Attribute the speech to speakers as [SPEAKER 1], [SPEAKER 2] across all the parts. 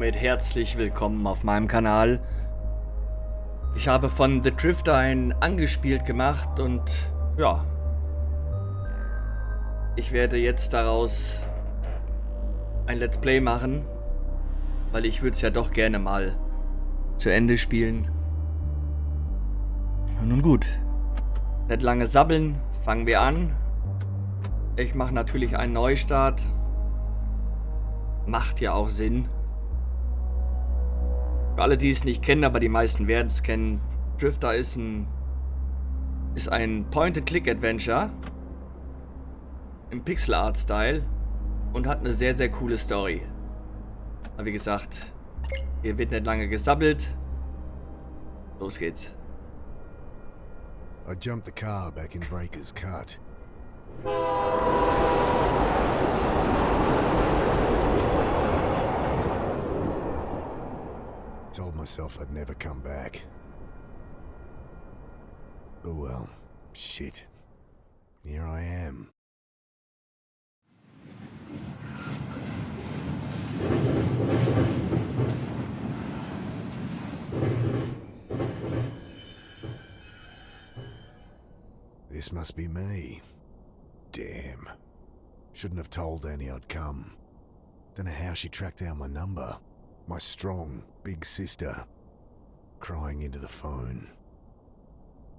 [SPEAKER 1] damit herzlich willkommen auf meinem Kanal. Ich habe von The Drifter ein angespielt gemacht und ja, ich werde jetzt daraus ein Let's Play machen, weil ich würde es ja doch gerne mal zu Ende spielen. Nun gut, nicht lange sabbeln, fangen wir an. Ich mache natürlich einen Neustart. Macht ja auch Sinn. Für alle, die es nicht kennen, aber die meisten werden es kennen. Drifter ist ein Point-and-Click-Adventure im Pixel-Art-Style und hat eine sehr, sehr coole Story. Aber wie gesagt, hier wird nicht lange gesabbelt. Los geht's.
[SPEAKER 2] I jumped the car back in Breaker's Cut. Told myself I'd never come back. Oh well, shit. Here I am. This must be me. Damn. Shouldn't have told Annie I'd come. Don't know how she tracked down my number. My strong, big sister. Crying into the phone.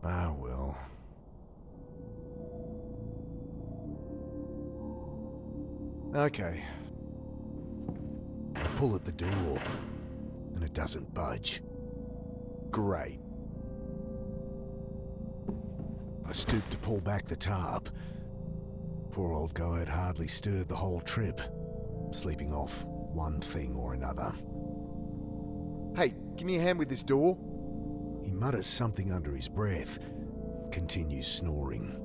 [SPEAKER 2] Ah, well. Okay. I pull at the door, and it doesn't budge. Great. I stoop to pull back the tarp. Poor old guy had hardly stirred the whole trip, sleeping off one thing or another. Hey, give me a hand with this door. He mutters something under his breath, continues snoring.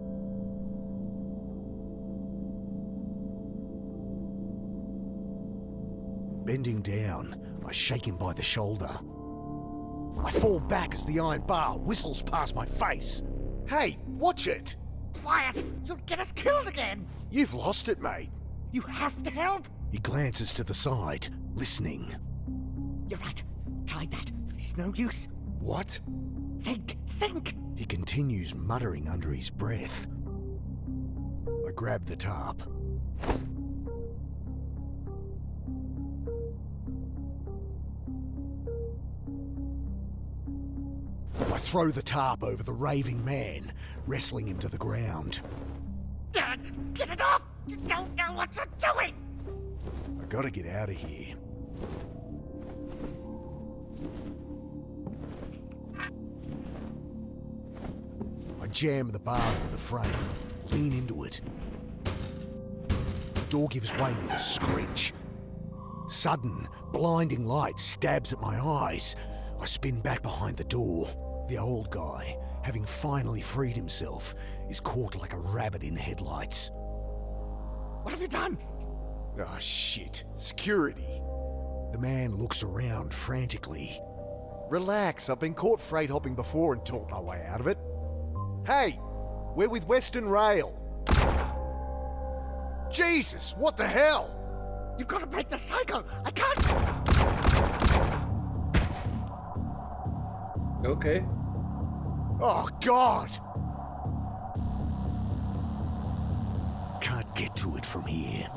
[SPEAKER 2] Bending down, I shake him by the shoulder. I fall back as the iron bar whistles past my face. Hey, watch it!
[SPEAKER 3] Quiet! You'll get us killed again!
[SPEAKER 2] You've lost it, mate.
[SPEAKER 3] You have to help!
[SPEAKER 2] He glances to the side, listening.
[SPEAKER 3] You're right. Tried that. It's no use.
[SPEAKER 2] What?
[SPEAKER 3] Think!
[SPEAKER 2] He continues muttering under his breath. I grab the tarp. I throw the tarp over the raving man, wrestling him to the ground.
[SPEAKER 3] Dad, get it off! You don't know what you're doing!
[SPEAKER 2] I gotta get out of here. I jam the bar into the frame, lean into it. The door gives way with a screech. Sudden, blinding light stabs at my eyes. I spin back behind the door. The old guy, having finally freed himself, is caught like a rabbit in headlights.
[SPEAKER 3] What have you done?
[SPEAKER 2] Ah, shit. Security. The man looks around frantically. Relax, I've been caught freight hopping before and talked my way out of it. Hey, we're with Western Rail. Jesus, what the hell?
[SPEAKER 3] You've got to break the cycle! I can't...
[SPEAKER 1] Okay.
[SPEAKER 2] Oh, God! Can't get to it from here.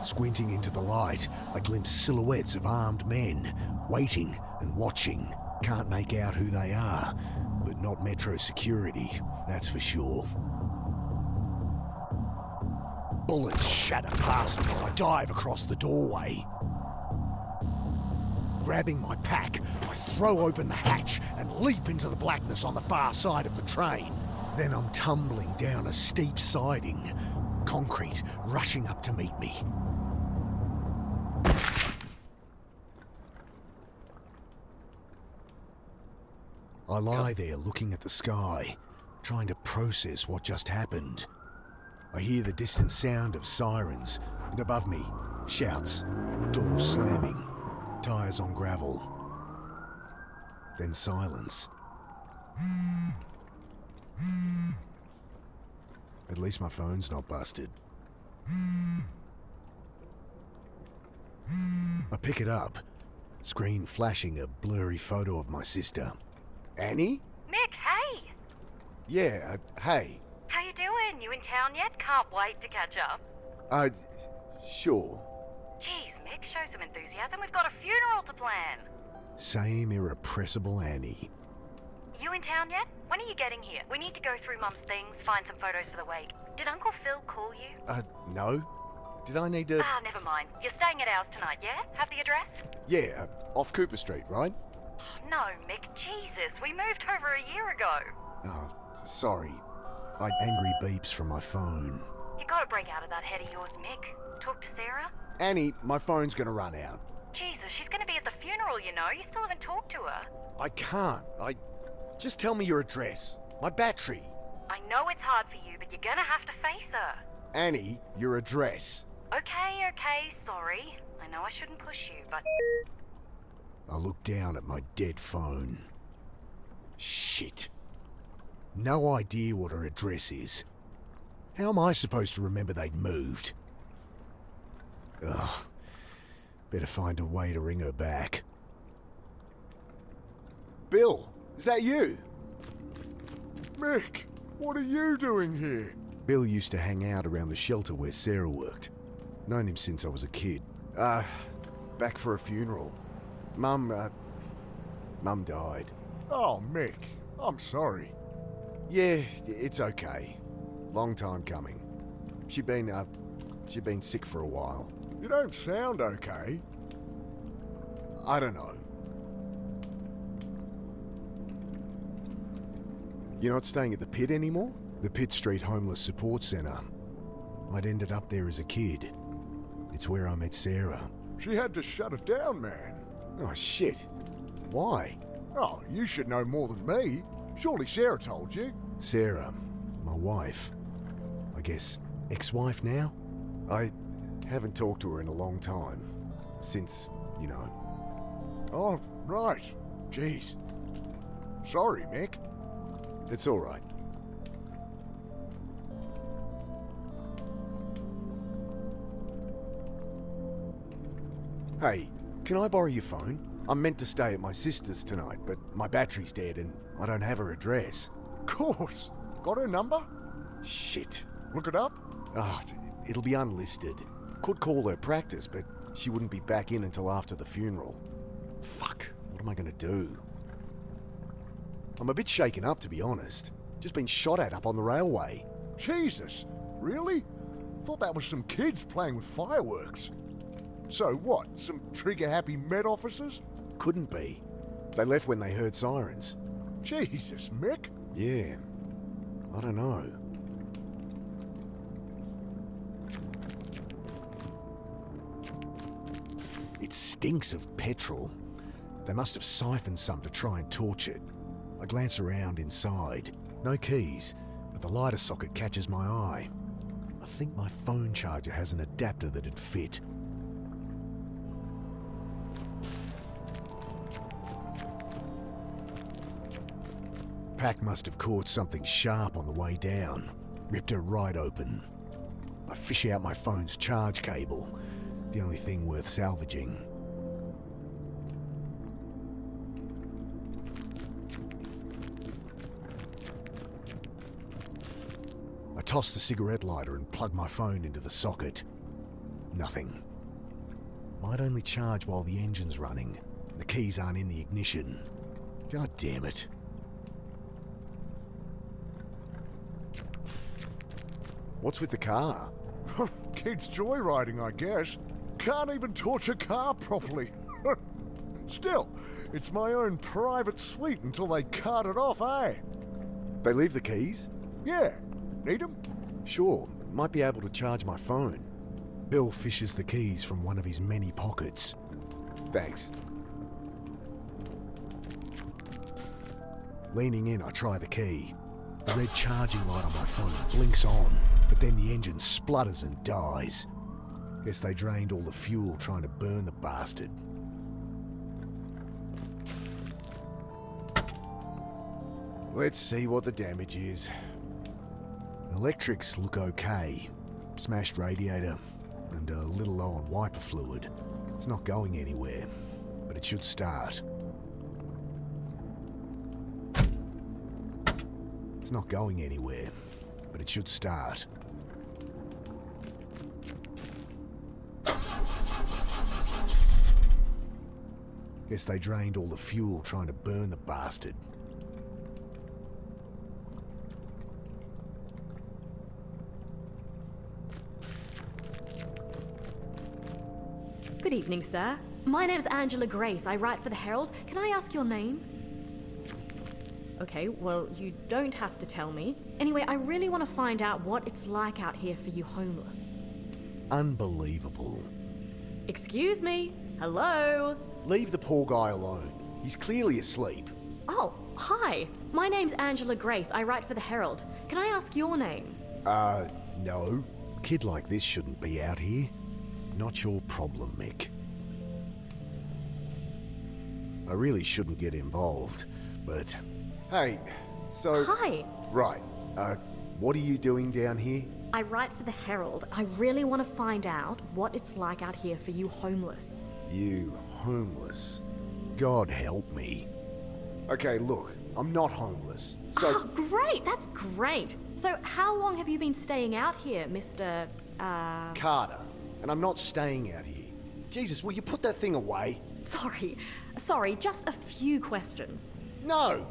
[SPEAKER 2] Squinting into the light, I glimpse silhouettes of armed men, waiting and watching. Can't make out who they are, but not Metro security, that's for sure. Bullets shatter past me as I dive across the doorway. Grabbing my pack, I throw open the hatch and leap into the blackness on the far side of the train. Then I'm tumbling down a steep siding, concrete rushing up to meet me. I lie there looking at the sky, trying to process what just happened. I hear the distant sound of sirens, and above me, shouts, doors slamming, tires on gravel. Then silence. At least my phone's not busted. I pick it up, screen flashing a blurry photo of my sister. Annie?
[SPEAKER 4] Mick, hey!
[SPEAKER 2] Yeah, hey.
[SPEAKER 4] How you doing? You in town yet? Can't wait to catch up.
[SPEAKER 2] Sure.
[SPEAKER 4] Jeez, Mick, show some enthusiasm. We've got a funeral to plan.
[SPEAKER 2] Same irrepressible Annie.
[SPEAKER 4] You in town yet? When are you getting here? We need to go through Mum's things, find some photos for the wake. Did Uncle Phil call you?
[SPEAKER 2] No. Did I need to...
[SPEAKER 4] Ah, never mind. You're staying at ours tonight, yeah? Have the address?
[SPEAKER 2] Yeah, off Cooper Street, right?
[SPEAKER 4] Oh, no, Mick, Jesus. We moved over a year ago.
[SPEAKER 2] Oh, sorry. I angry beeps from my phone.
[SPEAKER 4] You gotta break out of that head of yours, Mick. Talk to Sarah?
[SPEAKER 2] Annie, my phone's gonna run out.
[SPEAKER 4] Jesus, she's gonna be at the funeral, you know. You still haven't talked to her.
[SPEAKER 2] I can't. Just tell me your address. My battery.
[SPEAKER 4] I know it's hard for you, but you're gonna have to face her.
[SPEAKER 2] Annie, your address.
[SPEAKER 4] Okay, sorry. I know I shouldn't push you, but...
[SPEAKER 2] I look down at my dead phone. Shit. No idea what her address is. How am I supposed to remember they'd moved? Ugh. Better find a way to ring her back. Bill, is that you?
[SPEAKER 5] Mick, what are you doing here?
[SPEAKER 2] Bill used to hang out around the shelter where Sarah worked. Known him since I was a kid. Back for a funeral. Mum died.
[SPEAKER 5] Oh, Mick, I'm sorry.
[SPEAKER 2] Yeah, it's okay. Long time coming. She'd been sick for a while.
[SPEAKER 5] You don't sound okay.
[SPEAKER 2] I don't know. You're not staying at the pit anymore? The Pitt Street Homeless Support Centre. I'd ended up there as a kid. It's where I met Sarah.
[SPEAKER 5] She had to shut it down, man.
[SPEAKER 2] Oh, shit. Why?
[SPEAKER 5] Oh, you should know more than me. Surely Sarah told you.
[SPEAKER 2] Sarah, my wife. I guess ex-wife now? I haven't talked to her in a long time. Since, you know.
[SPEAKER 5] Oh, right. Jeez. Sorry, Mick.
[SPEAKER 2] It's all right. Hey, can I borrow your phone? I'm meant to stay at my sister's tonight, but my battery's dead and I don't have her address.
[SPEAKER 5] Of course. Got her number?
[SPEAKER 2] Shit.
[SPEAKER 5] Look it up?
[SPEAKER 2] Ah, it'll be unlisted. Could call her practice, but she wouldn't be back in until after the funeral. Fuck, what am I gonna do? I'm a bit shaken up, to be honest. Just been shot at up on the railway.
[SPEAKER 5] Jesus. Really? Thought that was some kids playing with fireworks. So what, some trigger-happy Met officers?
[SPEAKER 2] Couldn't be. They left when they heard sirens.
[SPEAKER 5] Jesus, Mick.
[SPEAKER 2] Yeah, I don't know. It stinks of petrol. They must have siphoned some to try and torch it. I glance around inside. No keys, but the lighter socket catches my eye. I think my phone charger has an adapter that'd fit. Pack must have caught something sharp on the way down. Ripped her right open. I fish out my phone's charge cable. The only thing worth salvaging. I toss the cigarette lighter and plug my phone into the socket. Nothing. Might only charge while the engine's running. The keys aren't in the ignition. God damn it. What's with the car?
[SPEAKER 5] Kids joyriding, I guess. Can't even torch a car properly. Still, it's my own private suite until they cart it off, eh?
[SPEAKER 2] They leave the keys?
[SPEAKER 5] Yeah. Need 'em?
[SPEAKER 2] Sure, might be able to charge my phone. Bill fishes the keys from one of his many pockets. Thanks. Leaning in, I try the key. The red charging light on my phone blinks on, but then the engine splutters and dies. Guess they drained all the fuel trying to burn the bastard. Let's see what the damage is. Electrics look okay. Smashed radiator and a little low on wiper fluid. It's not going anywhere, but it should start. It's not going anywhere, but it should start. Guess they drained all the fuel trying to burn the bastard.
[SPEAKER 6] Good evening, sir. My name's Angela Grace. I write for the Herald. Can I ask your name? Okay, well, you don't have to tell me. Anyway, I really want to find out what it's like out here for you homeless.
[SPEAKER 2] Unbelievable.
[SPEAKER 6] Excuse me? Hello?
[SPEAKER 2] Leave the poor guy alone. He's clearly asleep.
[SPEAKER 6] Oh, hi. My name's Angela Grace. I write for the Herald. Can I ask your name?
[SPEAKER 2] No. Kid like this shouldn't be out here. Not your problem, Mick. I really shouldn't get involved, but... Hey, so...
[SPEAKER 6] Hi.
[SPEAKER 2] Right. What are you doing down here?
[SPEAKER 6] I write for the Herald. I really want to find out what it's like out here for you homeless.
[SPEAKER 2] You homeless? God help me. Okay, look, I'm not homeless, so...
[SPEAKER 6] Oh, great! That's great! So, how long have you been staying out here, Mr.
[SPEAKER 2] Carter. And I'm not staying out here. Jesus, will you put that thing away?
[SPEAKER 6] Sorry, just a few questions.
[SPEAKER 2] No!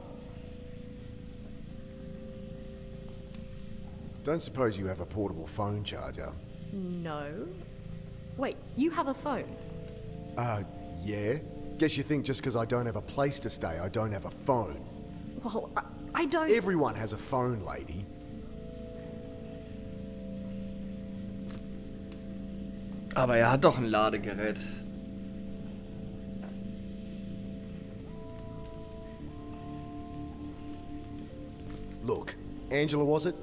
[SPEAKER 2] Don't suppose you have a portable phone charger?
[SPEAKER 6] No. Wait, you have a phone?
[SPEAKER 2] Yeah? Guess you think just because I don't have a place to stay, I don't have a phone.
[SPEAKER 6] Well, I don't...
[SPEAKER 2] Everyone has a phone, lady.
[SPEAKER 1] Aber er hat doch ein Ladegerät.
[SPEAKER 2] Look, Angela, was it?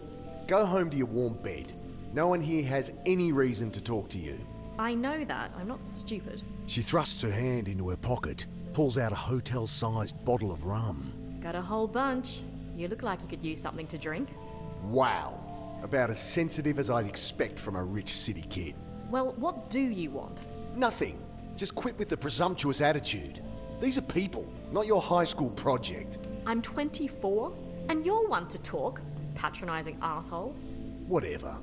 [SPEAKER 2] Go home to your warm bed. No one here has any reason to talk to you.
[SPEAKER 6] I know that. I'm not stupid.
[SPEAKER 2] She thrusts her hand into her pocket, pulls out a hotel-sized bottle of rum.
[SPEAKER 6] Got a whole bunch. You look like you could use something to drink.
[SPEAKER 2] Wow. About as sensitive as I'd expect from a rich city kid.
[SPEAKER 6] Well, what do you want?
[SPEAKER 2] Nothing. Just quit with the presumptuous attitude. These are people, not your high school project.
[SPEAKER 6] I'm 24, and you're one to talk, patronizing asshole.
[SPEAKER 2] Whatever.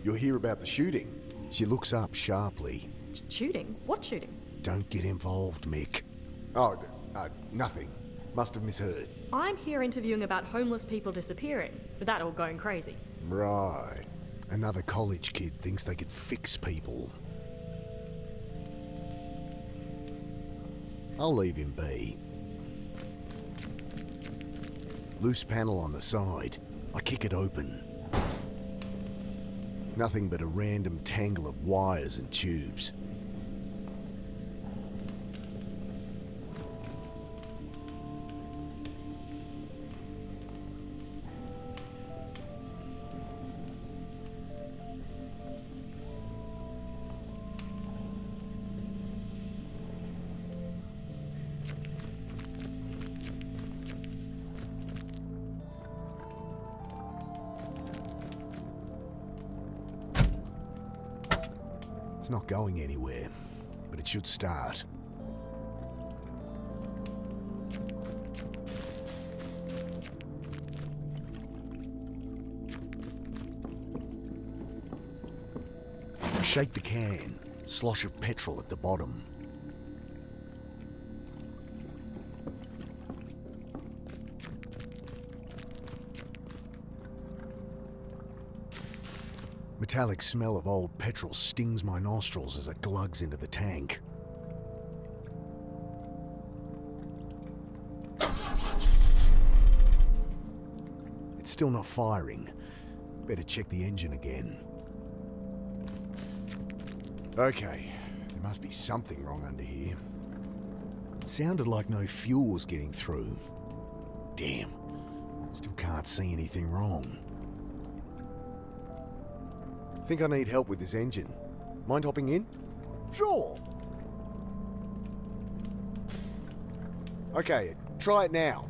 [SPEAKER 2] You'll hear about the shooting. She looks up sharply.
[SPEAKER 6] Shooting? What shooting?
[SPEAKER 2] Don't get involved, Mick. Oh, nothing. Must have misheard.
[SPEAKER 6] I'm here interviewing about homeless people disappearing, with that all going crazy.
[SPEAKER 2] Right. Another college kid thinks they could fix people. I'll leave him be. Loose panel on the side. I kick it open. Nothing but a random tangle of wires and tubes. It's not going anywhere, but it should start. I shake the can, slosh of petrol at the bottom. Metallic smell of old petrol stings my nostrils as it glugs into the tank. It's still not firing. Better check the engine again. Okay, there must be something wrong under here. It sounded like no fuel was getting through. Damn, still can't see anything wrong. Think I need help with this engine. Mind hopping in?
[SPEAKER 5] Sure.
[SPEAKER 2] Okay, try it now.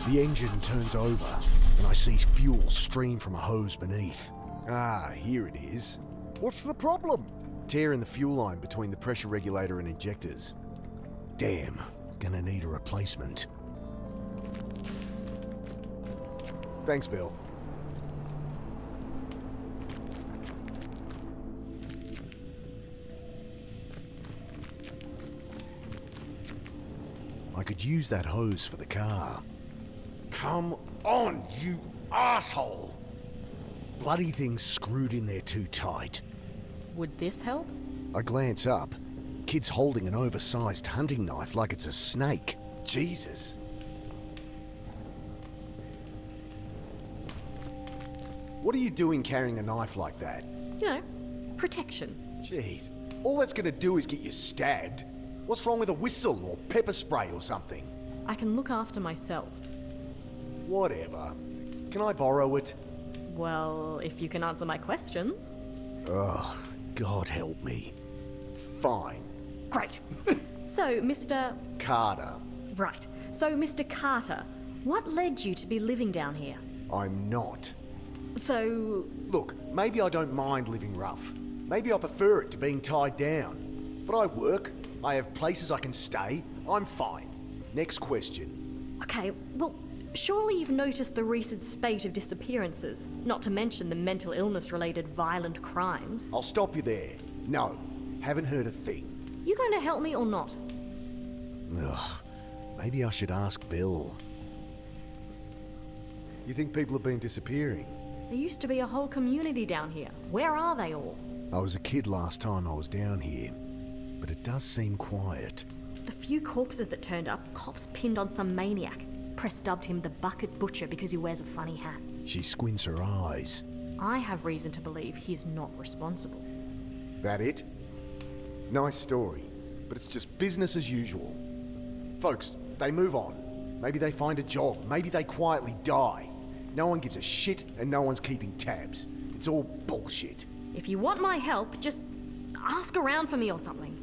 [SPEAKER 2] The engine turns over, and I see fuel stream from a hose beneath. Ah, here it is.
[SPEAKER 5] What's the problem?
[SPEAKER 2] Tear in the fuel line between the pressure regulator and injectors. Damn, gonna need a replacement. Thanks, Bill. I could use that hose for the car.
[SPEAKER 5] Come on, you asshole!
[SPEAKER 2] Bloody thing's screwed in there too tight.
[SPEAKER 6] Would this help?
[SPEAKER 2] I glance up. Kid's holding an oversized hunting knife like it's a snake. Jesus. What are you doing carrying a knife like that?
[SPEAKER 6] You know, protection.
[SPEAKER 2] Jeez. All that's gonna do is get you stabbed. What's wrong with a whistle or pepper spray or something?
[SPEAKER 6] I can look after myself.
[SPEAKER 2] Whatever. Can I borrow it?
[SPEAKER 6] Well, if you can answer my questions.
[SPEAKER 2] Ugh, God help me. Fine.
[SPEAKER 6] Great. So, Mr.
[SPEAKER 2] Carter.
[SPEAKER 6] Right. So, Mr. Carter, what led you to be living down here?
[SPEAKER 2] I'm not.
[SPEAKER 6] So,
[SPEAKER 2] Look, maybe I don't mind living rough. Maybe I prefer it to being tied down. But I work, I have places I can stay, I'm fine. Next question.
[SPEAKER 6] okay, well, surely you've noticed the recent spate of disappearances, not to mention the mental illness-related violent crimes.
[SPEAKER 2] I'll stop you there. No, haven't heard a thing.
[SPEAKER 6] You going to help me or not?
[SPEAKER 2] Ugh, maybe I should ask Bill. You think people have been disappearing?
[SPEAKER 6] There used to be a whole community down here. Where are they all?
[SPEAKER 2] I was a kid last time I was down here, but it does seem quiet.
[SPEAKER 6] The few corpses that turned up, cops pinned on some maniac. Press dubbed him the Bucket Butcher because he wears a funny hat.
[SPEAKER 2] She squints her eyes.
[SPEAKER 6] I have reason to believe he's not responsible.
[SPEAKER 2] That it? Nice story, but it's just business as usual. Folks, they move on. Maybe they find a job, maybe they quietly die. No one gives a shit and no one's keeping tabs. It's all bullshit.
[SPEAKER 6] If you want my help, just ask around for me or something.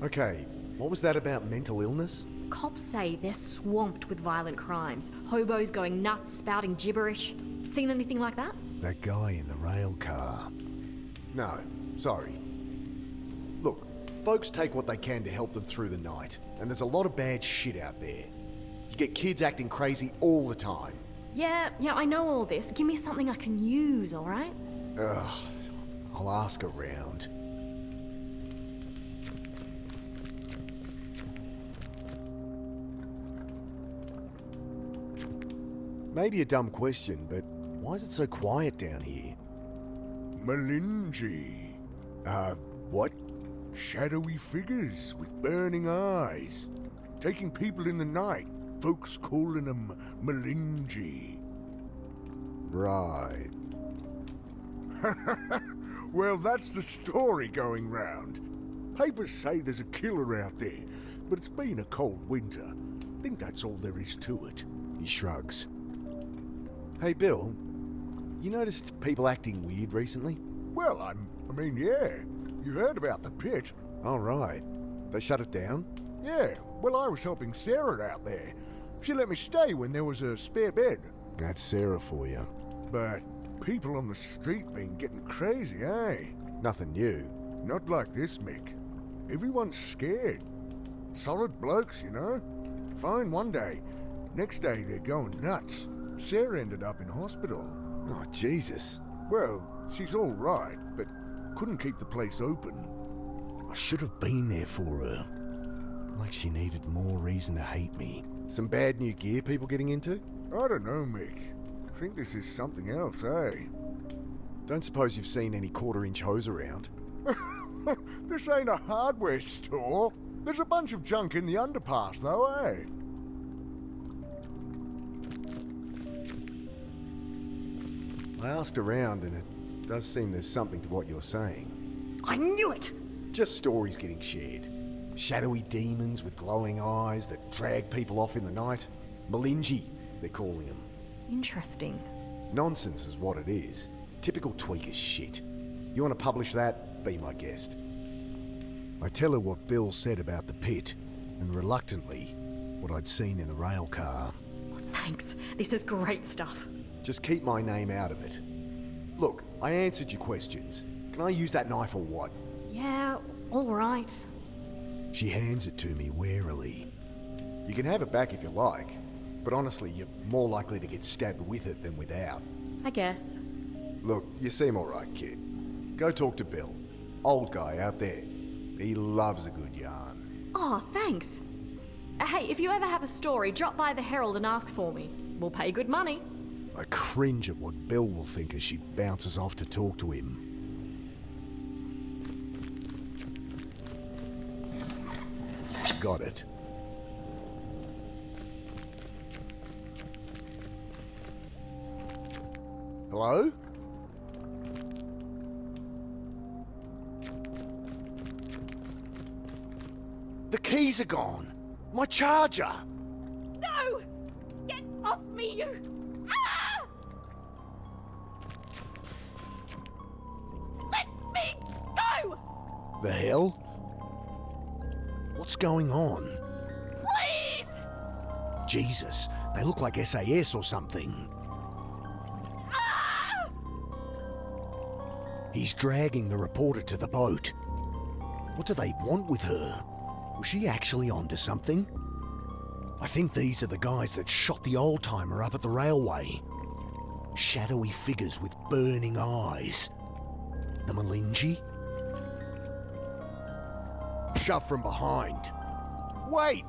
[SPEAKER 2] Okay, what was that about mental illness?
[SPEAKER 6] Cops say they're swamped with violent crimes. Hobos going nuts, spouting gibberish. Seen anything like that?
[SPEAKER 2] That guy in the rail car. No, sorry. Look, folks take what they can to help them through the night, and there's a lot of bad shit out there. You get kids acting crazy all the time.
[SPEAKER 6] Yeah, I know all this. Give me something I can use, alright?
[SPEAKER 2] Ugh, I'll ask around. Maybe a dumb question, but why is it so quiet down here?
[SPEAKER 5] Malinji.
[SPEAKER 2] What?
[SPEAKER 5] Shadowy figures with burning eyes. Taking people in the night. Folks calling them Malinji.
[SPEAKER 2] Right.
[SPEAKER 5] Well, that's the story going round. Papers say there's a killer out there, but it's been a cold winter. Think that's all there is to it.
[SPEAKER 2] He shrugs. Hey, Bill, you noticed people acting weird recently?
[SPEAKER 5] Well, I mean, yeah. You heard about the pit.
[SPEAKER 2] All right. They shut it down?
[SPEAKER 5] Yeah, well, I was helping Sarah out there. She let me stay when there was a spare bed.
[SPEAKER 2] That's Sarah for you.
[SPEAKER 5] But people on the street been getting crazy, eh?
[SPEAKER 2] Nothing new.
[SPEAKER 5] Not like this, Mick. Everyone's scared. Solid blokes, you know? Fine one day. Next day, they're going nuts. Sarah ended up in hospital.
[SPEAKER 2] Oh, Jesus.
[SPEAKER 5] Well, she's all right, but couldn't keep the place open.
[SPEAKER 2] I should have been there for her. Like she needed more reason to hate me. Some bad new gear people getting into?
[SPEAKER 5] I don't know, Mick. I think this is something else, eh?
[SPEAKER 2] Don't suppose you've seen any quarter-inch hose around?
[SPEAKER 5] This ain't a hardware store. There's a bunch of junk in the underpass, though, eh?
[SPEAKER 2] I asked around, and it does seem there's something to what you're saying.
[SPEAKER 6] I knew it!
[SPEAKER 2] Just stories getting shared. Shadowy demons with glowing eyes that drag people off in the night. Malinji, they're calling them.
[SPEAKER 6] Interesting.
[SPEAKER 2] Nonsense is what it is. Typical tweaker shit. You want to publish that? Be my guest. I tell her what Bill said about the pit, and reluctantly, what I'd seen in the rail car.
[SPEAKER 6] Thanks. This is great stuff.
[SPEAKER 2] Just keep my name out of it. Look, I answered your questions. Can I use that knife or what?
[SPEAKER 6] Yeah, alright.
[SPEAKER 2] She hands it to me warily. You can have it back if you like, but honestly, you're more likely to get stabbed with it than without.
[SPEAKER 6] I guess.
[SPEAKER 2] Look, you seem alright, kid. Go talk to Bill. Old guy out there. He loves a good yarn.
[SPEAKER 6] Oh, thanks. Hey, if you ever have a story, drop by the Herald and ask for me. We'll pay good money.
[SPEAKER 2] I cringe at what Bill will think as she bounces off to talk to him. Got it. Hello? The keys are gone. My charger.
[SPEAKER 6] No! Get off me, you! Ah! Let me go!
[SPEAKER 2] The hell? What's going on?
[SPEAKER 6] Please!
[SPEAKER 2] Jesus, they look like SAS or something.
[SPEAKER 6] Ah!
[SPEAKER 2] He's dragging the reporter to the boat. What do they want with her? Was she actually onto something? I think these are the guys that shot the old-timer up at the railway. Shadowy figures with burning eyes. The Malinji? Shove from behind. Wait!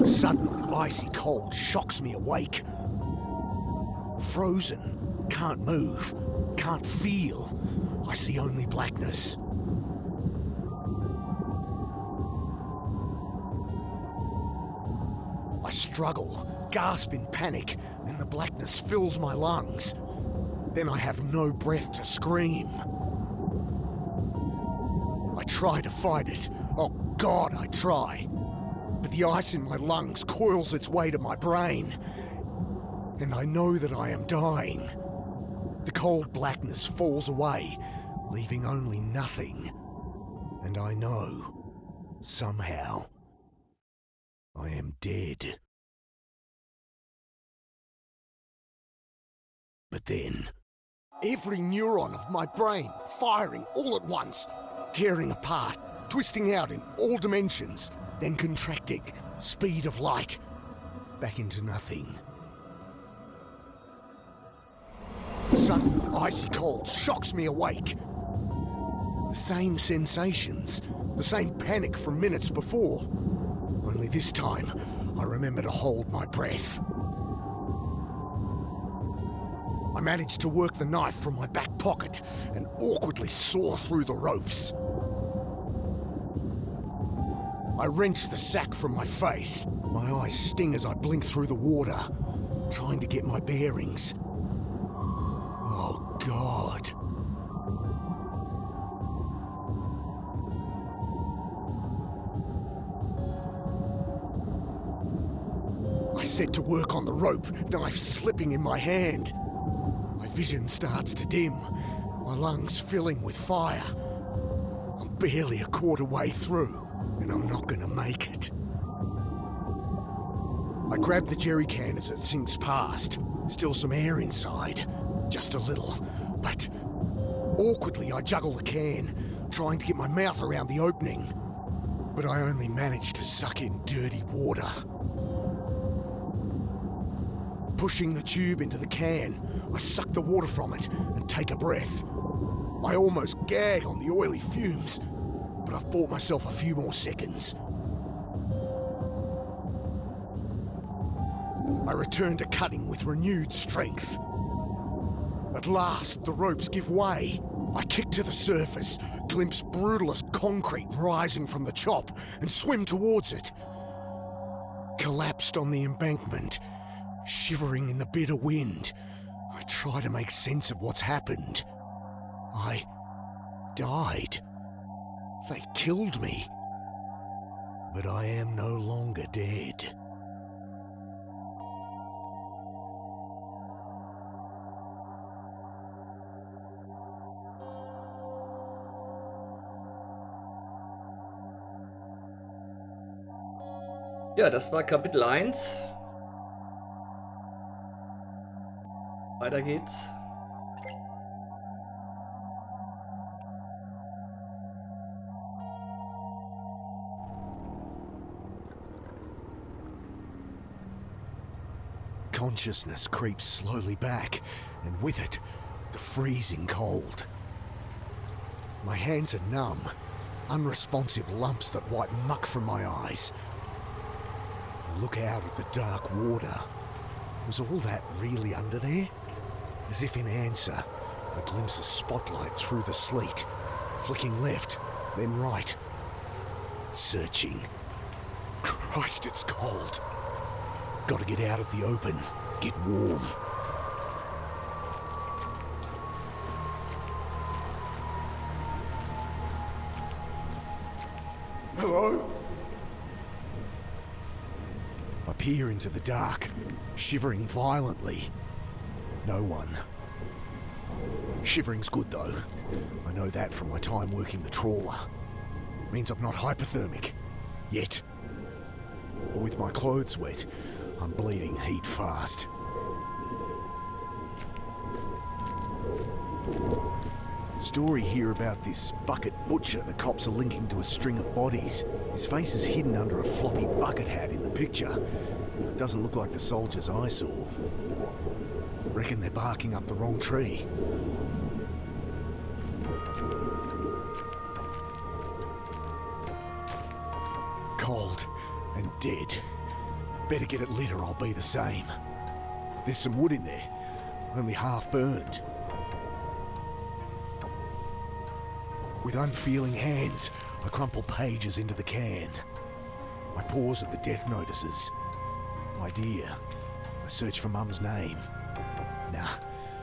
[SPEAKER 2] Sudden, icy cold shocks me awake. Frozen. Can't move. Can't feel. I see only blackness. I struggle, gasp in panic, and the blackness fills my lungs. Then I have no breath to scream. I try to fight it. Oh God, I try. But the ice in my lungs coils its way to my brain. And I know that I am dying. The cold blackness falls away, leaving only nothing. And I know, somehow, I am dead. But then, every neuron of my brain firing all at once, tearing apart, twisting out in all dimensions, then contracting, speed of light, back into nothing. Sudden, icy cold shocks me awake. The same sensations, the same panic from minutes before. Only this time, I remember to hold my breath. I managed to work the knife from my back pocket and awkwardly saw through the ropes. I wrench the sack from my face. My eyes sting as I blink through the water, trying to get my bearings. Oh, God. I set to work on the rope, knife slipping in my hand. My vision starts to dim, my lungs filling with fire. I'm barely a quarter way through, and I'm not gonna make it. I grab the jerry can as it sinks past. Still some air inside. Just a little, but awkwardly I juggle the can, trying to get my mouth around the opening. But I only manage to suck in dirty water. Pushing the tube into the can, I suck the water from it and take a breath. I almost gag on the oily fumes, but I've bought myself a few more seconds. I return to cutting with renewed strength. At last, the ropes give way. I kick to the surface, glimpse brutalist concrete rising from the chop, and swim towards it. Collapsed on the embankment, shivering in the bitter wind, I try to make sense of what's happened. I died. They killed me. But I am no longer dead.
[SPEAKER 1] Ja, das war Kapitel 1. Weiter geht's.
[SPEAKER 2] Consciousness creeps slowly back, and with it, the freezing cold. My hands are numb, unresponsive lumps that wipe muck from my eyes. I look out at the dark water. Was all that really under there? As if in answer, a glimpse of spotlight through the sleet, flicking left, then right. Searching. Christ, it's cold. Gotta get out of the open, get warm. Hello? I peer into the dark, shivering violently. No one. Shivering's good though. I know that from my time working the trawler. Means I'm not hypothermic. Yet. But with my clothes wet, I'm bleeding heat fast. Story here about this bucket butcher the cops are linking to a string of bodies. His face is hidden under a floppy bucket hat in the picture. It doesn't look like the soldiers I saw. Reckon they're barking up the wrong tree. Cold and dead. Better get it lit or I'll be the same. There's some wood in there, only half burned. With unfeeling hands, I crumple pages into the can. I pause at the death notices. Idea. I search for Mum's name. Nah,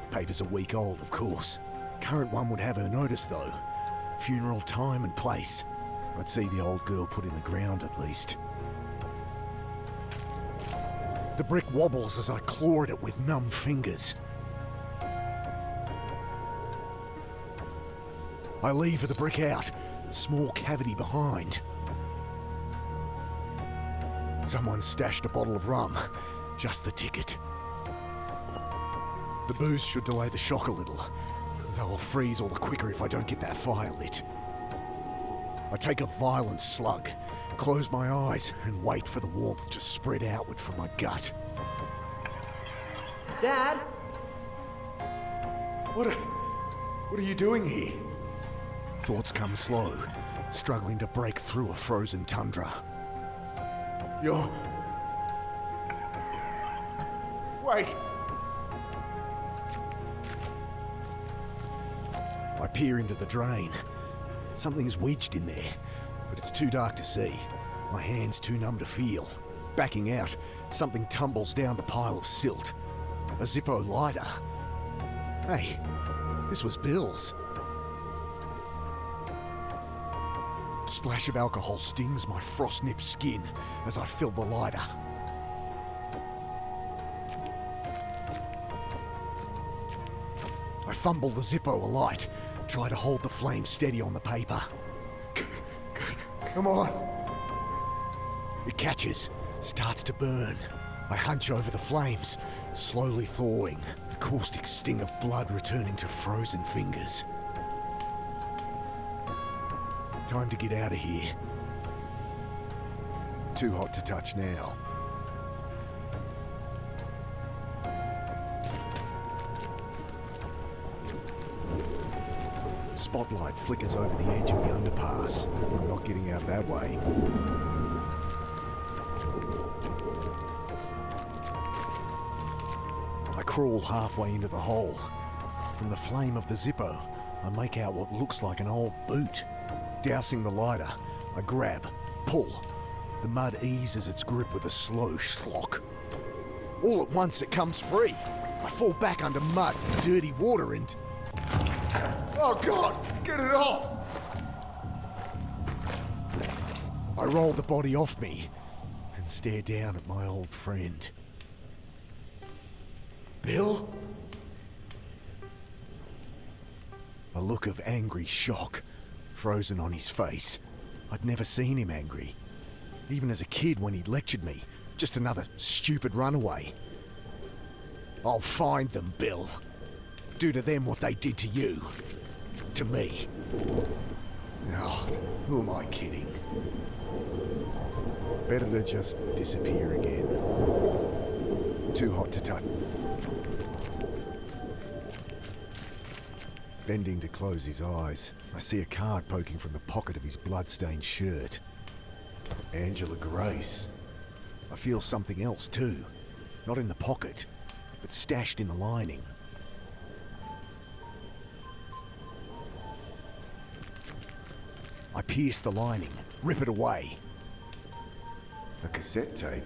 [SPEAKER 2] paper's a week old, of course. Current one would have her notice, though. Funeral time and place. I'd see the old girl put in the ground, at least. The brick wobbles as I claw at it with numb fingers. I lever the brick out, small cavity behind. Someone stashed a bottle of rum, just the ticket. The booze should delay the shock a little, though I'll freeze all the quicker if I don't get that fire lit. I take a violent slug, close my eyes, and wait for the warmth to spread outward from my gut.
[SPEAKER 7] Dad?
[SPEAKER 2] What are you doing here? Thoughts come slow, struggling to break through a frozen tundra. Wait! I peer into the drain. Something's wedged in there, but it's too dark to see. My hand's too numb to feel. Backing out, something tumbles down the pile of silt. A Zippo lighter. Hey, this was Bill's. Splash of alcohol stings my frost-nipped skin as I fill the lighter. I fumble the Zippo alight, try to hold the flame steady on the paper. Come on. It catches, starts to burn. I hunch over the flames, slowly thawing, the caustic sting of blood returning to frozen fingers. Time to get out of here. Too hot to touch now. Spotlight flickers over the edge of the underpass. I'm not getting out that way. I crawl halfway into the hole. From the flame of the Zippo, I make out what looks like an old boot. Dousing the lighter, I grab, pull. The mud eases its grip with a slow schlock. All at once it comes free. I fall back under mud, dirty water and...
[SPEAKER 5] Oh God, get it off!
[SPEAKER 2] I roll the body off me and stare down at my old friend. Bill? A look of angry shock frozen on his face. I'd never seen him angry. even as a kid when he lectured me. Just another stupid runaway. I'll find them, Bill. Do to them what they did to you. To me. Oh, who am I kidding? Better to just disappear again. Too hot to touch. Bending to close his eyes, I see a card poking from the pocket of his blood-stained shirt. Angela Grace. I feel something else too. Not in the pocket, but stashed in the lining. I pierce the lining, rip it away. A cassette tape.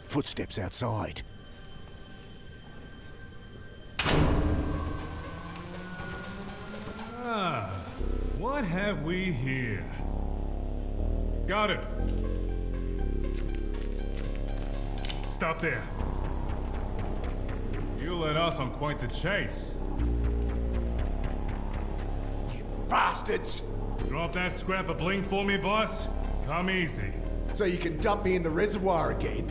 [SPEAKER 2] Footsteps outside.
[SPEAKER 7] What have we here? Got it. Stop there. You led us on quite the chase.
[SPEAKER 2] You bastards!
[SPEAKER 7] Drop that scrap of bling for me, boss. Come easy.
[SPEAKER 2] So you can dump me in the reservoir again?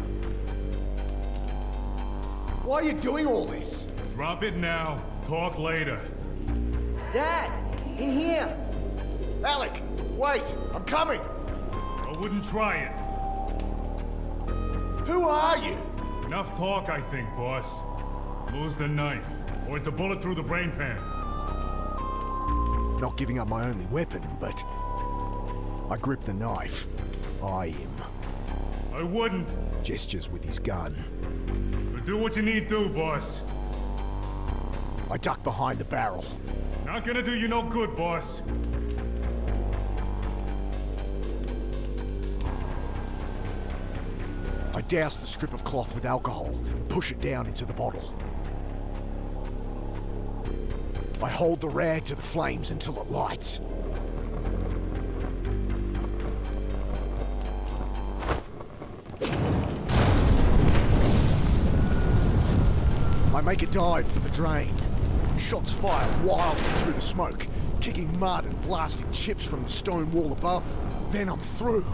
[SPEAKER 2] Why are you doing all this?
[SPEAKER 7] Drop it now. Talk later.
[SPEAKER 8] Dad, in here.
[SPEAKER 2] Alec, wait! I'm coming!
[SPEAKER 7] I wouldn't try it.
[SPEAKER 2] Who are you?
[SPEAKER 7] Enough talk, I think, boss. Lose the knife, or it's a bullet through the brain pan.
[SPEAKER 2] Not giving up my only weapon, but I grip the knife. Eye him.
[SPEAKER 7] I wouldn't.
[SPEAKER 2] Gestures with his gun.
[SPEAKER 7] But do what you need to, boss.
[SPEAKER 2] I duck behind the barrel.
[SPEAKER 7] Not gonna do you no good, boss.
[SPEAKER 2] I douse the strip of cloth with alcohol and push it down into the bottle. I hold the rag to the flames until it lights. I make a dive for the drain. Shots fire wildly through the smoke, kicking mud and blasting chips from the stone wall above. Then I'm through,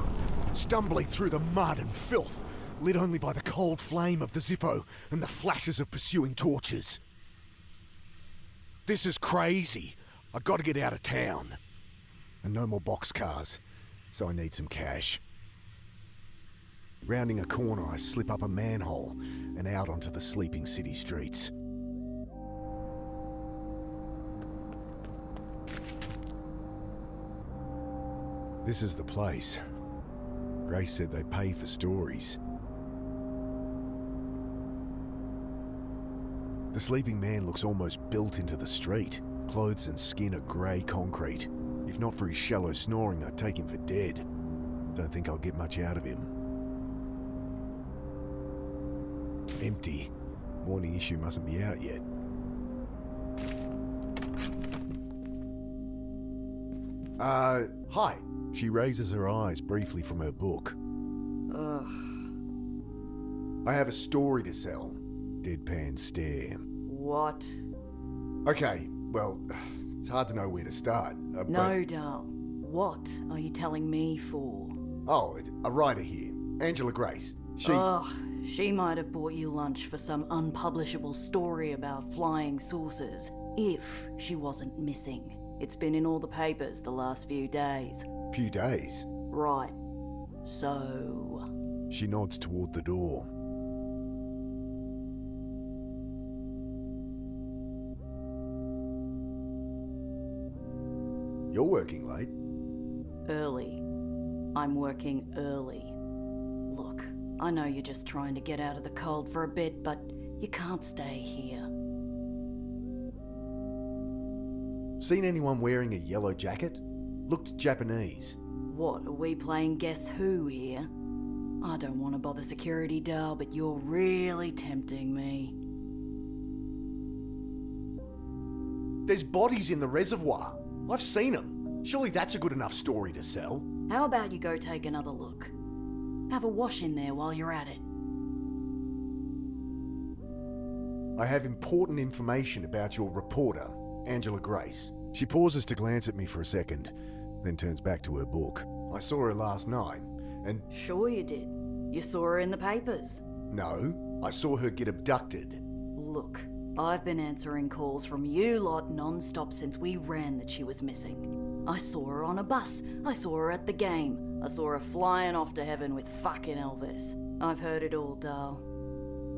[SPEAKER 2] stumbling through the mud and filth, lit only by the cold flame of the Zippo and the flashes of pursuing torches. This is crazy. I gotta get out of town. And no more boxcars, so I need some cash. Rounding a corner, I slip up a manhole and out onto the sleeping city streets. This is the place. Grace said they pay for stories. The sleeping man looks almost built into the street. Clothes and skin are grey concrete. If not for his shallow snoring, I'd take him for dead. Don't think I'll get much out of him. Empty. Morning issue mustn't be out yet. Hi. She raises her eyes briefly from her book.
[SPEAKER 8] Ugh.
[SPEAKER 2] I have a story to sell. Deadpan stare.
[SPEAKER 8] What?
[SPEAKER 2] Okay, well, it's hard to know where to start.
[SPEAKER 8] No, Dal. What are you telling me for?
[SPEAKER 2] Oh, a writer here. Angela Grace.
[SPEAKER 8] She might have bought you lunch for some unpublishable story about flying saucers. If she wasn't missing. It's been in all the papers the last few days.
[SPEAKER 2] Few days?
[SPEAKER 8] Right. So...
[SPEAKER 2] She nods toward the door. You're working late.
[SPEAKER 8] Early. I'm working early. Look, I know you're just trying to get out of the cold for a bit, but you can't stay here.
[SPEAKER 2] Seen anyone wearing a yellow jacket? Looked Japanese.
[SPEAKER 8] What, are we playing Guess Who here? I don't want to bother security, Dal, but you're really tempting me.
[SPEAKER 2] There's bodies in the reservoir. I've seen them. Surely that's a good enough story to sell.
[SPEAKER 8] How about you go take another look? Have a wash in there while you're at it.
[SPEAKER 2] I have important information about your reporter, Angela Grace. She pauses to glance at me for a second, then turns back to her book. I saw her last night, And
[SPEAKER 8] Sure you did. You saw her in the papers.
[SPEAKER 2] no, I saw her get abducted.
[SPEAKER 8] Look, I've been answering calls from you lot non-stop since we ran that she was missing. I saw her on a bus. I saw her at the game. I saw her flying off to heaven with fucking Elvis. I've heard it all, Dal.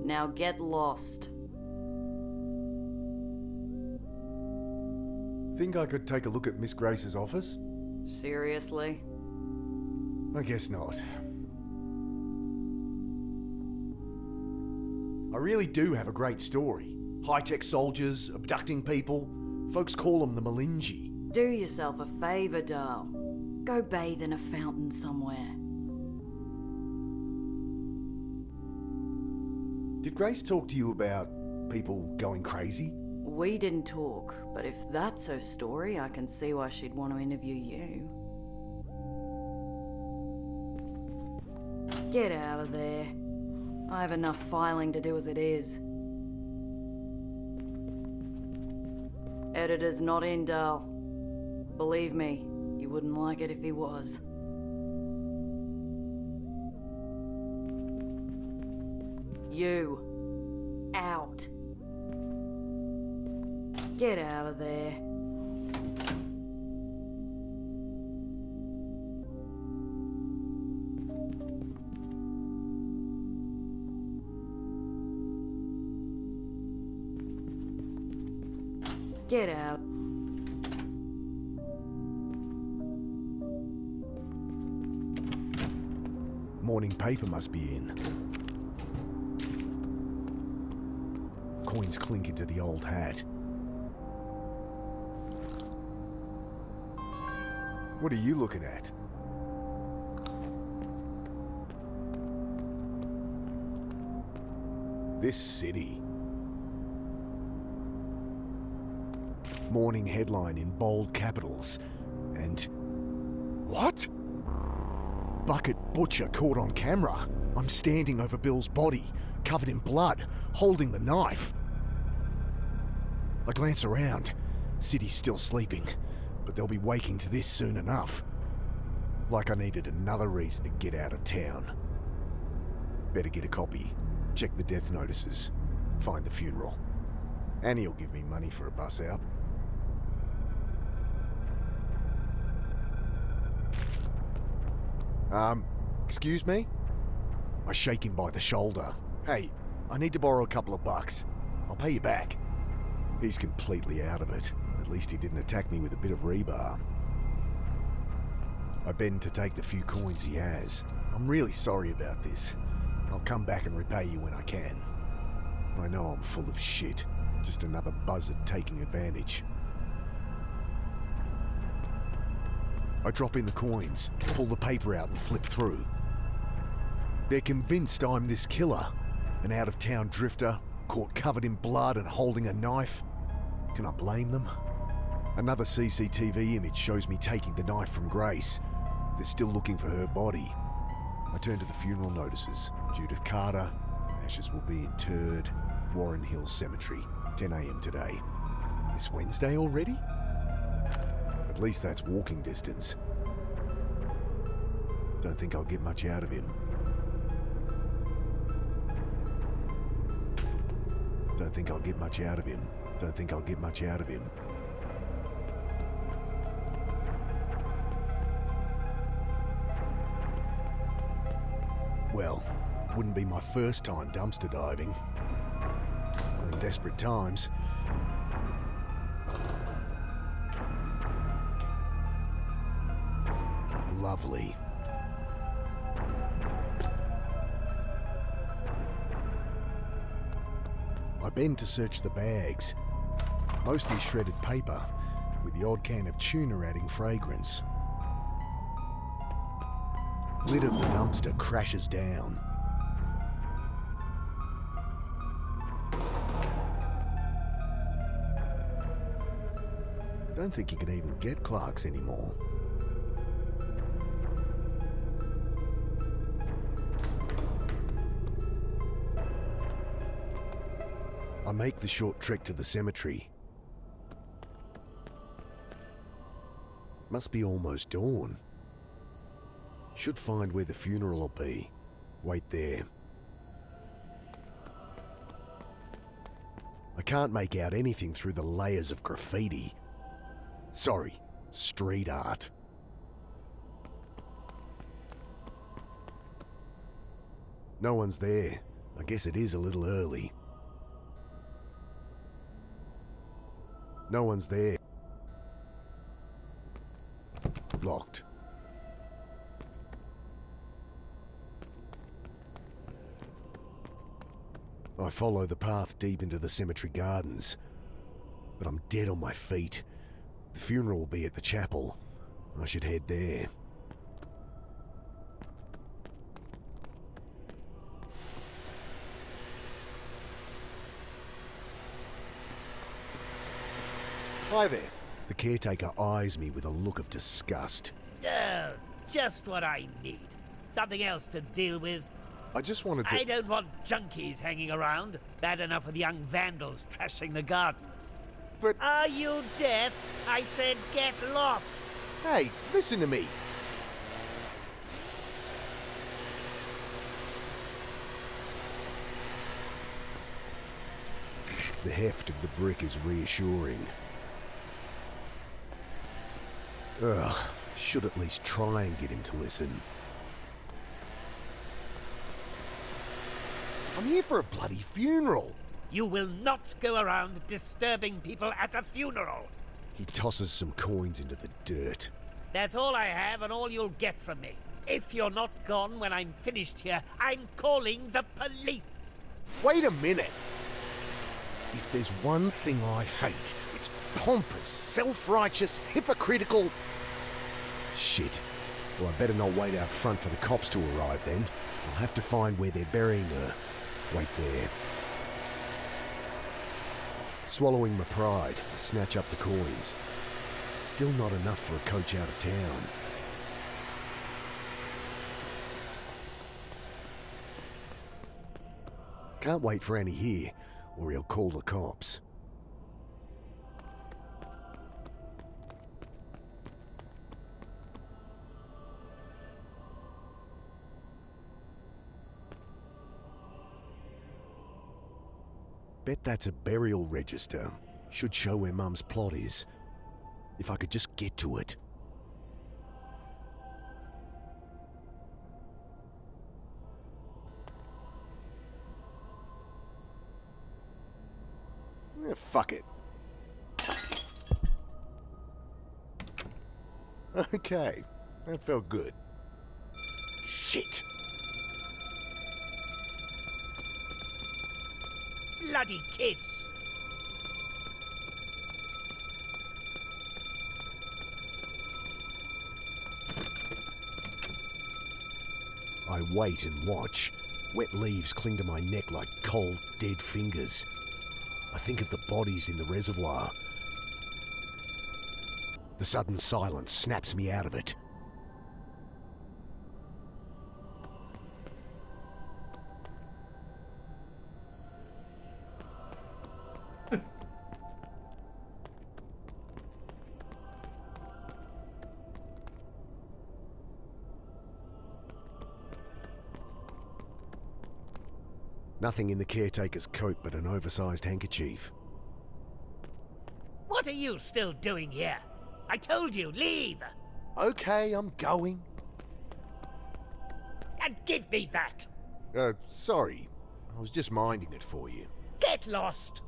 [SPEAKER 8] Now get lost.
[SPEAKER 2] Think I could take a look at Miss Grace's office?
[SPEAKER 8] Seriously?
[SPEAKER 2] I guess not. I really do have a great story. High-tech soldiers, abducting people. Folks call them the Malinji.
[SPEAKER 8] Do yourself a favour, Dal. Go bathe in a fountain somewhere.
[SPEAKER 2] Did Grace talk to you about people going crazy?
[SPEAKER 8] We didn't talk, but if that's her story, I can see why she'd want to interview you. Get out of there. I have enough filing to do as it is. Editor's not in, Dal. Believe me, you wouldn't like it if he was. You. Out. Get out of there. Get out.
[SPEAKER 2] Morning paper must be in. Coins clink into the old hat. What are you looking at? This city. Morning headline in bold capitals. And... what? Bucket butcher caught on camera. I'm standing over Bill's body, covered in blood, holding the knife. I glance around. City's still sleeping, but they'll be waking to this soon enough. Like I needed another reason to get out of town. Better get a copy, check the death notices, find the funeral. Annie'll give me money for a bus out. Excuse me? I shake him by the shoulder. Hey, I need to borrow a couple of bucks. I'll pay you back. He's completely out of it. At least he didn't attack me with a bit of rebar. I bend to take the few coins he has. I'm really sorry about this. I'll come back and repay you when I can. I know I'm full of shit. Just another buzzard taking advantage. I drop in the coins, pull the paper out and flip through. They're convinced I'm this killer, an out-of-town drifter, caught covered in blood and holding a knife. Can I blame them? Another CCTV image shows me taking the knife from Grace. They're still looking for her body. I turn to the funeral notices. Judith Carter, ashes will be interred, Warren Hills Cemetery, 10 a.m. today. This Wednesday already? At least that's walking distance. Don't think I'll get much out of him. Don't think I'll get much out of him. Don't think I'll get much out of him. Well, wouldn't be my first time dumpster diving. In desperate times. Lovely. I bend to search the bags. Mostly shredded paper, with the odd can of tuna adding fragrance. Lid of the dumpster crashes down. Don't think you can even get Clark's anymore. I make the short trek to the cemetery. Must be almost dawn. Should find where the funeral will be. Wait there. I can't make out anything through the layers of graffiti. Sorry, street art. No one's there. I guess it is a little early. No one's there. Locked. I follow the path deep into the cemetery gardens, but I'm dead on my feet. The funeral will be at the chapel. I should head there. Hi there. The caretaker eyes me with a look of disgust.
[SPEAKER 3] Oh, just what I need. Something else to deal with.
[SPEAKER 2] I just wanted to...
[SPEAKER 3] I don't want junkies hanging around. Bad enough with young vandals trashing the gardens.
[SPEAKER 2] But...
[SPEAKER 3] Are you deaf? I said get lost.
[SPEAKER 2] Hey, listen to me. The heft of the brick is reassuring. Ugh, should at least try and get him to listen. I'm here for a bloody funeral.
[SPEAKER 3] You will not go around disturbing people at a funeral.
[SPEAKER 2] He tosses some coins into the dirt.
[SPEAKER 3] That's all I have and all you'll get from me. If you're not gone when I'm finished here, I'm calling the police.
[SPEAKER 2] Wait a minute. If there's one thing I hate, it's pompous, self-righteous, hypocritical... Shit. Well, I better not wait out front for the cops to arrive then. I'll have to find where they're burying her. Wait there. Swallowing my pride, I snatch up the coins. Still not enough for a coach out of town. Can't wait for Annie here, or he'll call the cops. Bet that's a burial register. Should show where Mum's plot is. If I could just get to it. Fuck it. Okay, that felt good. Shit.
[SPEAKER 3] Bloody kids.
[SPEAKER 2] I wait and watch. Wet leaves cling to my neck like cold, dead fingers. I think of the bodies in the reservoir. The sudden silence snaps me out of it. Nothing in the caretaker's coat but an oversized handkerchief.
[SPEAKER 3] What are you still doing here? I told you, leave!
[SPEAKER 2] Okay, I'm going.
[SPEAKER 3] And give me that!
[SPEAKER 2] Sorry. I was just minding it for you.
[SPEAKER 3] Get lost!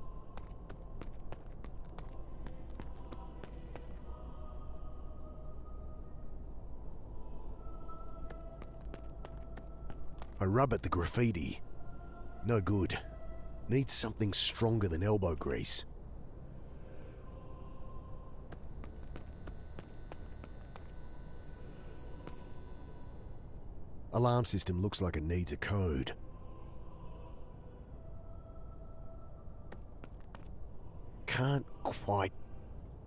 [SPEAKER 2] I rub at the graffiti. No good. Needs something stronger than elbow grease. Alarm system looks like it needs a code. Can't quite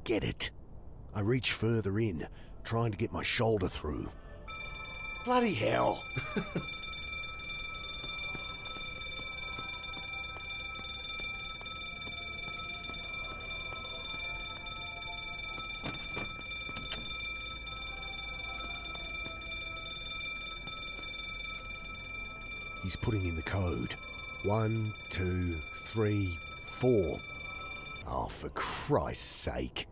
[SPEAKER 2] get it. I reach further in, trying to get my shoulder through. Bloody hell! He's putting in the code. 1, 2, 3, 4. Oh, for Christ's sake.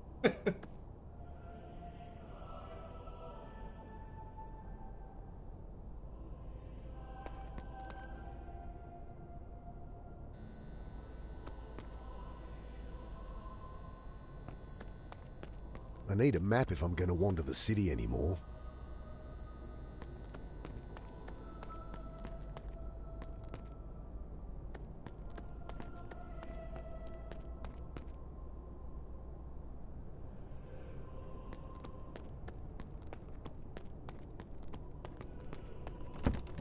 [SPEAKER 2] I need a map if I'm going to wander the city anymore.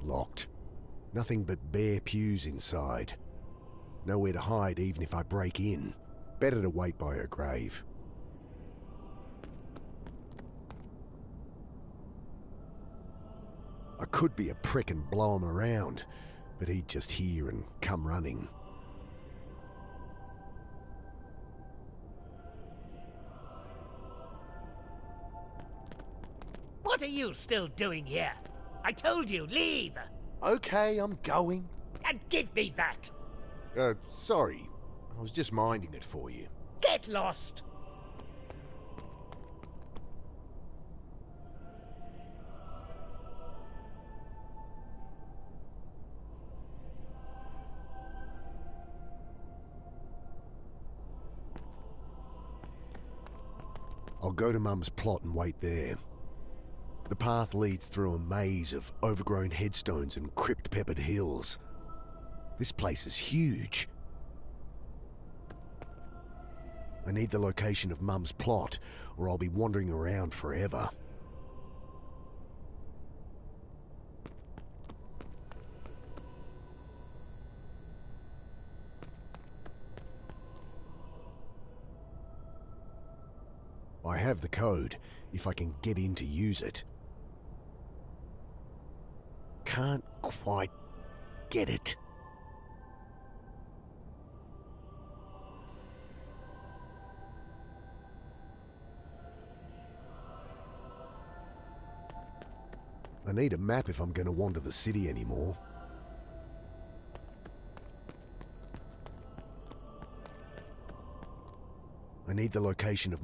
[SPEAKER 2] Locked. Nothing but bare pews inside. Nowhere to hide even if I break in. Better to wait by her grave. I could be a prick and blow him around, but he'd just hear and come running.
[SPEAKER 3] What are you still doing here? I told you, leave!
[SPEAKER 2] Okay, I'm going.
[SPEAKER 3] And give me that!
[SPEAKER 2] Sorry. I was just minding it for you.
[SPEAKER 3] Get lost!
[SPEAKER 2] I'll go to Mum's plot and wait there. The path leads through a maze of overgrown headstones and crypt-peppered hills. This place is huge. I need the location of Mum's plot, or I'll be wandering around forever. I have the code, if I can get in to use it. Can't quite get it. I need a map if I'm going to wander the city anymore. I need the location of...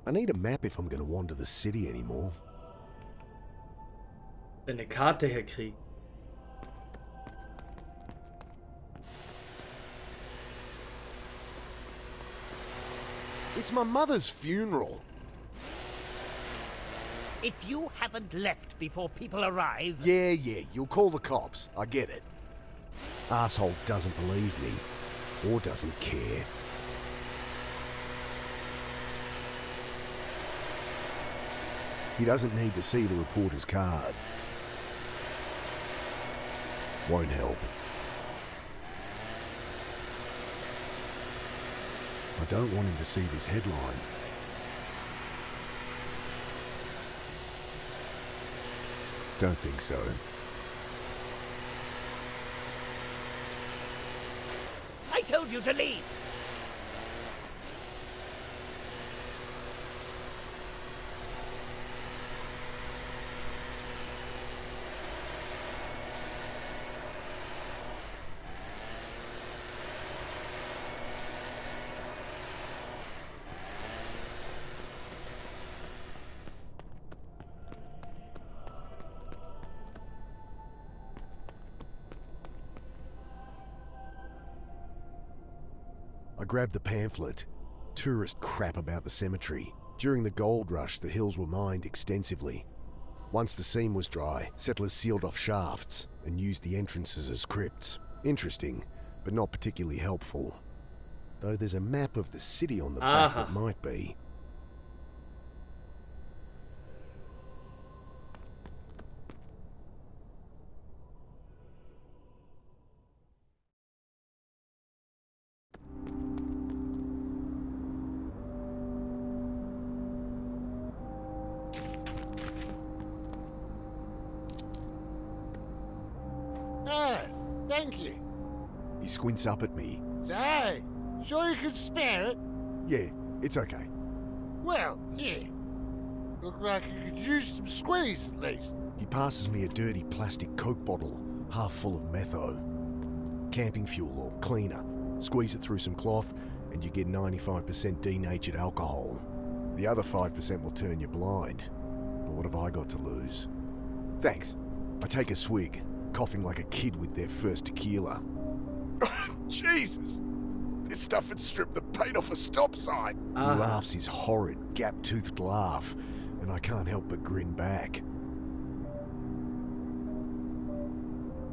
[SPEAKER 2] I need a map if I'm going to wander the city anymore.
[SPEAKER 1] Eine Karte herkriegen.
[SPEAKER 2] It's my mother's funeral.
[SPEAKER 3] If you haven't left before people arrive...
[SPEAKER 2] Yeah, you'll call the cops. I get it. Asshole doesn't believe me. Or doesn't care. He doesn't need to see the reporter's card. Won't help. I don't want him to see this headline. Don't think so.
[SPEAKER 3] I told you to leave!
[SPEAKER 2] I grabbed the pamphlet. Tourist crap about the cemetery. During the gold rush, the hills were mined extensively. Once the seam was dry, settlers sealed off shafts and used the entrances as crypts. Interesting, but not particularly helpful. Though there's a map of the city on the back that might be.
[SPEAKER 5] Thank you.
[SPEAKER 2] He squints up at me.
[SPEAKER 5] Say, sure you could spare it?
[SPEAKER 2] Yeah, it's okay.
[SPEAKER 5] Well, here. Look like you could use some squeeze at least.
[SPEAKER 2] He passes me a dirty plastic Coke bottle, half full of metho. Camping fuel or cleaner. Squeeze it through some cloth and you get 95% denatured alcohol. The other 5% will turn you blind. But what have I got to lose? Thanks. I take a swig, coughing like a kid with their first tequila.
[SPEAKER 5] Jesus! This stuff would strip the paint off a stop sign.
[SPEAKER 2] He laughs his horrid, gap-toothed laugh, and I can't help but grin back.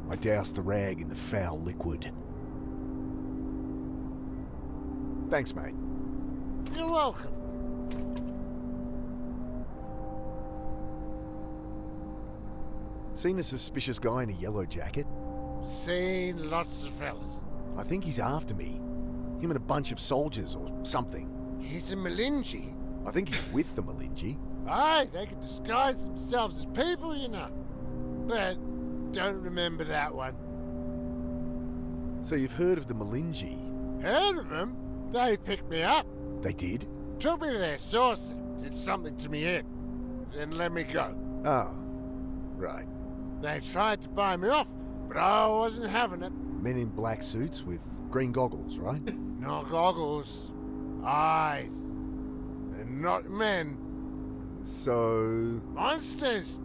[SPEAKER 2] I douse the rag in the foul liquid. Thanks, mate.
[SPEAKER 5] You're welcome.
[SPEAKER 2] Seen a suspicious guy in a yellow jacket?
[SPEAKER 5] Seen lots of fellas.
[SPEAKER 2] I think he's after me. Him and a bunch of soldiers or something.
[SPEAKER 5] He's a Malinji.
[SPEAKER 2] I think he's with the Malinji.
[SPEAKER 5] Aye, they can disguise themselves as people, you know. But don't remember that one.
[SPEAKER 2] So you've heard of the Malinji?
[SPEAKER 5] Heard of them? They picked me up.
[SPEAKER 2] They did?
[SPEAKER 5] Took me to their saucer. Did something to me head. Then let me go.
[SPEAKER 2] Oh, right.
[SPEAKER 5] They tried to buy me off, but I wasn't having it.
[SPEAKER 2] Men in black suits with green goggles, right?
[SPEAKER 5] Not goggles. Eyes. And not men.
[SPEAKER 2] So...
[SPEAKER 5] Monsters.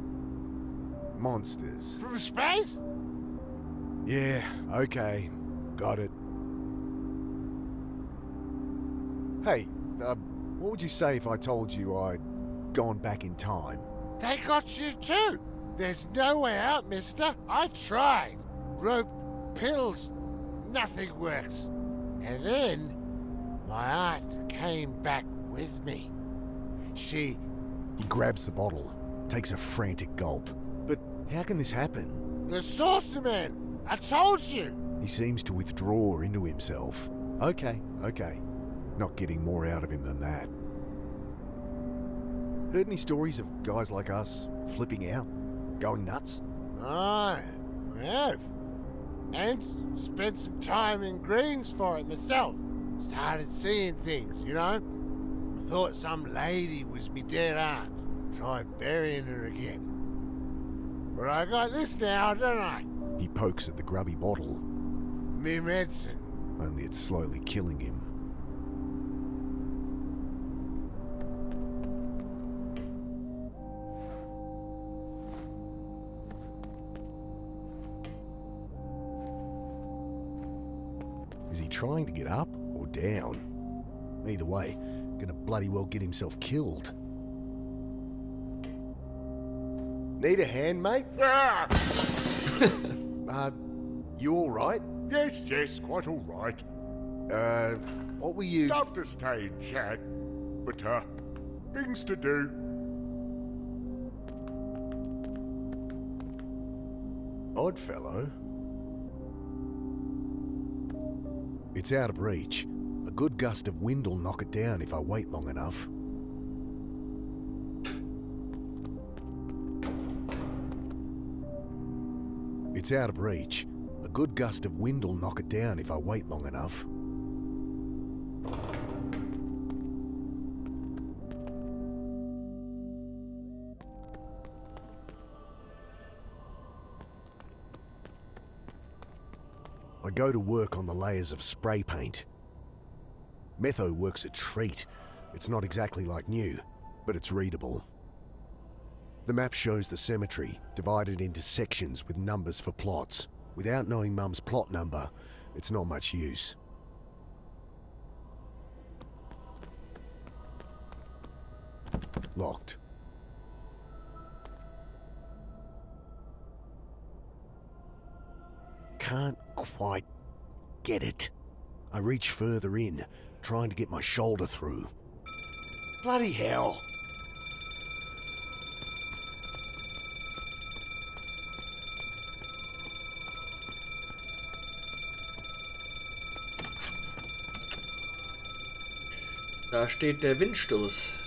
[SPEAKER 2] monsters.
[SPEAKER 5] From space?
[SPEAKER 2] Yeah, okay. Got it. Hey, what would you say if I told you I'd gone back in time?
[SPEAKER 5] They got you too. There's no way out, mister. I tried. Rope, pills, nothing works. And then my aunt came back with me. He
[SPEAKER 2] grabs the bottle, takes a frantic gulp. But how can this happen?
[SPEAKER 5] The saucer man. I told you.
[SPEAKER 2] He seems to withdraw into himself. Okay. Not getting more out of him than that. Heard any stories of guys like us flipping out? Going nuts?
[SPEAKER 5] I have. And spent some time in Greens for it myself. Started seeing things, you know? I thought some lady was me dead aunt. Tried burying her again. But I got this now, don't I?
[SPEAKER 2] He pokes at the grubby bottle.
[SPEAKER 5] Me medicine.
[SPEAKER 2] Only it's slowly killing him. Is he trying to get up or down? Either way, gonna bloody well get himself killed. Need a hand, mate?
[SPEAKER 5] Ah!
[SPEAKER 2] You all right?
[SPEAKER 9] Yes, quite all right.
[SPEAKER 2] What were you...
[SPEAKER 9] Love to stay and chat, but, things to do.
[SPEAKER 2] Odd fellow. It's out of reach. A good gust of wind will knock it down if I wait long enough. It's out of reach. A good gust of wind will knock it down if I wait long enough. I go to work on the layers of spray paint. Metho works a treat. It's not exactly like new, but it's readable. The map shows the cemetery, divided into sections with numbers for plots. Without knowing Mum's plot number, it's not much use. Locked. Can't quite get it. I reach further in, trying to get my shoulder through. Bloody hell!
[SPEAKER 1] Da steht der Windstoß.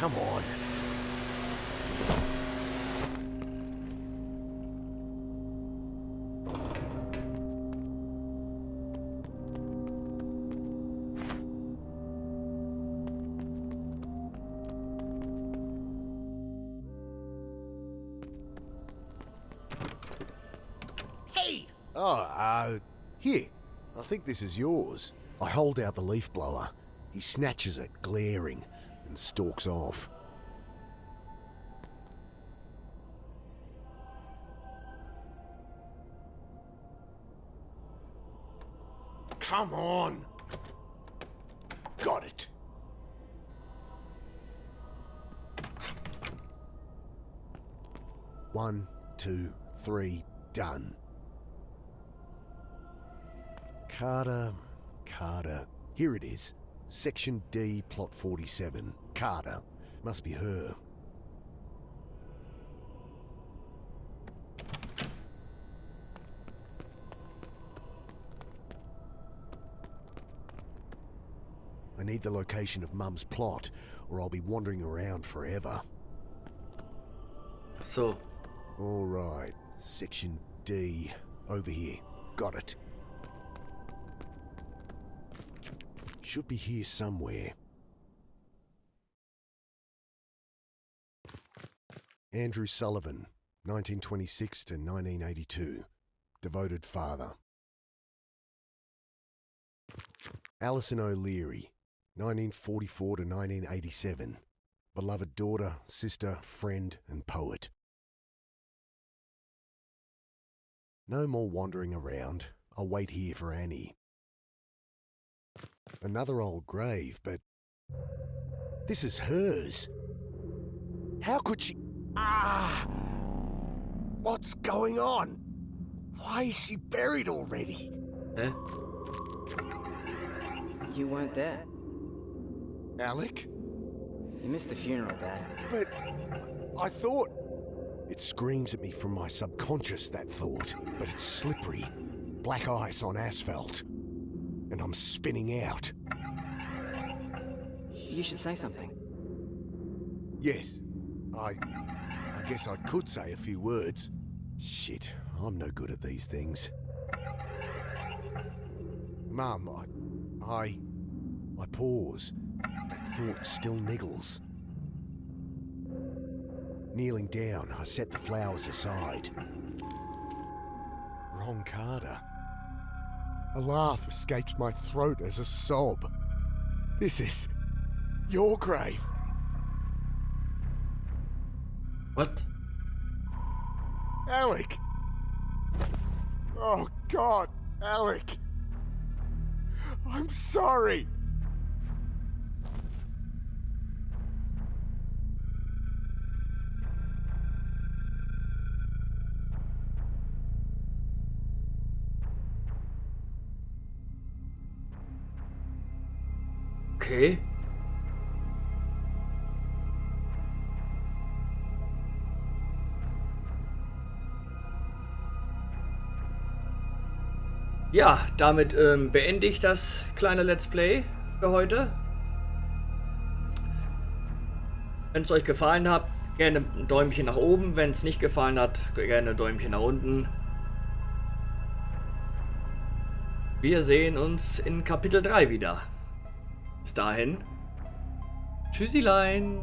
[SPEAKER 2] come on.
[SPEAKER 3] Hey!
[SPEAKER 2] Oh, here. I think this is yours. I hold out the leaf blower. He snatches it, glaring, and stalks off. Come on! Got it. One, two, three, done. Carter. Here it is. Section D, plot 47. Carter. Must be her. I need the location of Mum's plot, or I'll be wandering around forever.
[SPEAKER 1] So.
[SPEAKER 2] All right. Section D. Over here. Got it. Should be here somewhere. Andrew Sullivan, 1926 to 1982. Devoted father. Alison O'Leary, 1944 to 1987. Beloved daughter, sister, friend, and poet. No more wandering around. I'll wait here for Annie. Another old grave, but this is hers. How could she... What's going on? Why is she buried already?
[SPEAKER 1] Hä?
[SPEAKER 10] You weren't there.
[SPEAKER 2] Alec?
[SPEAKER 10] You missed the funeral, Dad.
[SPEAKER 2] But I thought... It screams at me from my subconscious, that thought. But it's slippery. Black ice on asphalt. And I'm spinning out.
[SPEAKER 10] You should say something.
[SPEAKER 2] Yes. I guess I could say a few words. Shit, I'm no good at these things. Mum, I pause. That thought still niggles. Kneeling down, I set the flowers aside. Wrong Carter. A laugh escaped my throat as a sob. This is your grave.
[SPEAKER 1] What?
[SPEAKER 2] Alec! Oh God, Alec! I'm sorry!
[SPEAKER 1] Okay. Ja, damit beende ich das kleine Let's Play für heute. Wenn es euch gefallen hat, gerne ein Däumchen nach oben. Wenn es nicht gefallen hat, gerne ein Däumchen nach unten. Wir sehen uns in Kapitel 3 wieder. Bis dahin. Tschüssilein.